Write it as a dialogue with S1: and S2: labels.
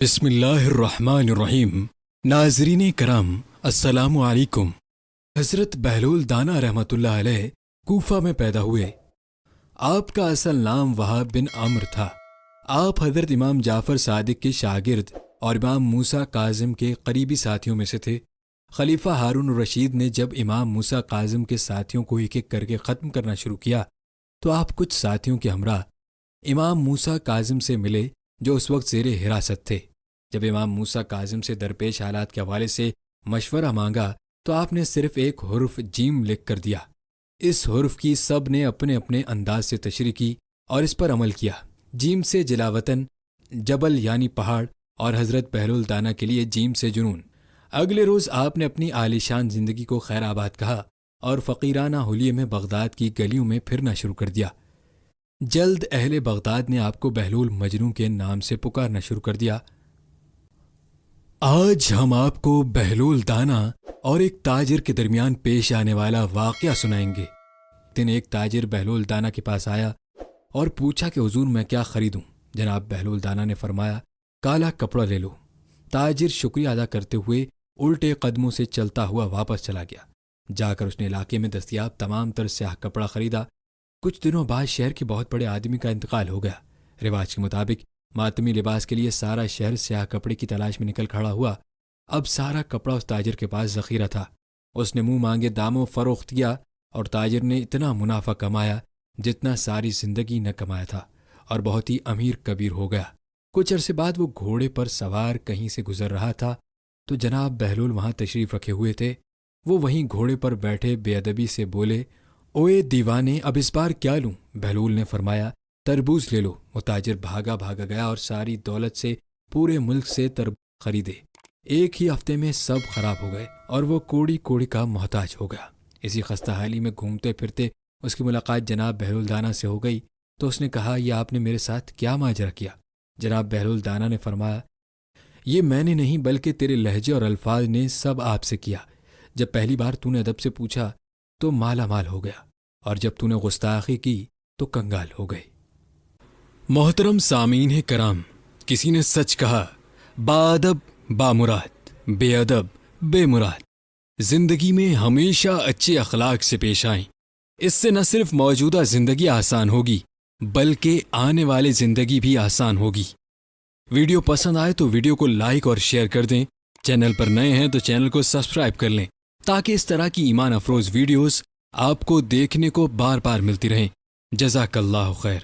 S1: بسم اللہ الرحمن الرحیم۔ ناظرین کرام السلام علیکم۔ حضرت بہلول دانا رحمۃ اللہ علیہ کوفہ میں پیدا ہوئے۔ آپ کا اصل نام وہاب بن عمرو تھا۔ آپ حضرت امام جعفر صادق کے شاگرد اور امام موسیٰ کاظم کے قریبی ساتھیوں میں سے تھے۔ خلیفہ ہارون الرشید نے جب امام موسیٰ کاظم کے ساتھیوں کو ایک ایک کر کے ختم کرنا شروع کیا تو آپ کچھ ساتھیوں کے ہمراہ امام موسیٰ کاظم سے ملے جو اس وقت زیر حراست تھے۔ جب امام موسیٰ کاظم سے درپیش حالات کے حوالے سے مشورہ مانگا تو آپ نے صرف ایک حرف جیم لکھ کر دیا۔ اس حرف کی سب نے اپنے اپنے انداز سے تشریح کی اور اس پر عمل کیا۔ جیم سے جلاوطن، جبل یعنی پہاڑ، اور حضرت بہلول دانا کے لیے جیم سے جنون۔ اگلے روز آپ نے اپنی عالیشان زندگی کو خیر آباد کہا اور فقیرانہ حلیے میں بغداد کی گلیوں میں پھرنا شروع کر دیا۔ جلد اہل بغداد نے آپ کو بہلول مجنوں کے نام سے پکارنا شروع کر دیا۔ آج ہم آپ کو بہلول دانا اور ایک تاجر کے درمیان پیش آنے والا واقعہ سنائیں گے۔ دن ایک تاجر بہلول دانا کے پاس آیا اور پوچھا کہ حضور میں کیا خریدوں؟ جناب بہلول دانا نے فرمایا کالا کپڑا لے لو۔ تاجر شکریہ ادا کرتے ہوئے الٹے قدموں سے چلتا ہوا واپس چلا گیا۔ جا کر اس نے علاقے میں دستیاب تمام تر سیاہ کپڑا خریدا۔ کچھ دنوں بعد شہر کے بہت بڑے آدمی کا انتقال ہو گیا۔ رواج کے مطابق ماتمی لباس کے لیے سارا شہر سیاہ کپڑے کی تلاش میں نکل کھڑا ہوا۔ اب سارا کپڑا اس تاجر کے پاس ذخیرہ تھا۔ اس نے منہ مانگے داموں فروخت کیا اور تاجر نے اتنا منافع کمایا جتنا ساری زندگی نہ کمایا تھا، اور بہت ہی امیر کبیر ہو گیا۔ کچھ عرصے بعد وہ گھوڑے پر سوار کہیں سے گزر رہا تھا تو جناب بہلول وہاں تشریف رکھے ہوئے تھے۔ وہ وہیں گھوڑے پر بیٹھے بے ادبی سے بولے، اوے دیوانے، اب اس بار کیا لوں؟ بہلول نے فرمایا تربوز لے لو۔ وہ تاجر بھاگا گیا اور ساری دولت سے پورے ملک سے تربوز خریدے۔ ایک ہی ہفتے میں سب خراب ہو گئے اور وہ کوڑی کوڑی کا محتاج ہو گیا۔ اسی خستہ حالی میں گھومتے پھرتے اس کی ملاقات جناب بہلول دانا سے ہو گئی تو اس نے کہا یہ آپ نے میرے ساتھ کیا ماجرا کیا؟ جناب بہلول دانا نے فرمایا یہ میں نے نہیں بلکہ تیرے لہجے اور الفاظ نے سب آپ سے کیا۔ جب پہلی بار تو نے ادب سے پوچھا تو مالا مال ہو گیا، اور جب تو نے گستاخی کی تو کنگال ہو گئے۔ محترم سامعین کرام، کسی نے سچ کہا، باادب بامراد، بے ادب بے مراد۔ زندگی میں ہمیشہ اچھے اخلاق سے پیش آئیں۔ اس سے نہ صرف موجودہ زندگی آسان ہوگی بلکہ آنے والی زندگی بھی آسان ہوگی۔ ویڈیو پسند آئے تو ویڈیو کو لائک اور شیئر کر دیں۔ چینل پر نئے ہیں تو چینل کو سبسکرائب کر لیں تاکہ اس طرح کی ایمان افروز ویڈیوز آپ کو دیکھنے کو بار بار ملتی رہیں۔ جزاک اللہ خیر۔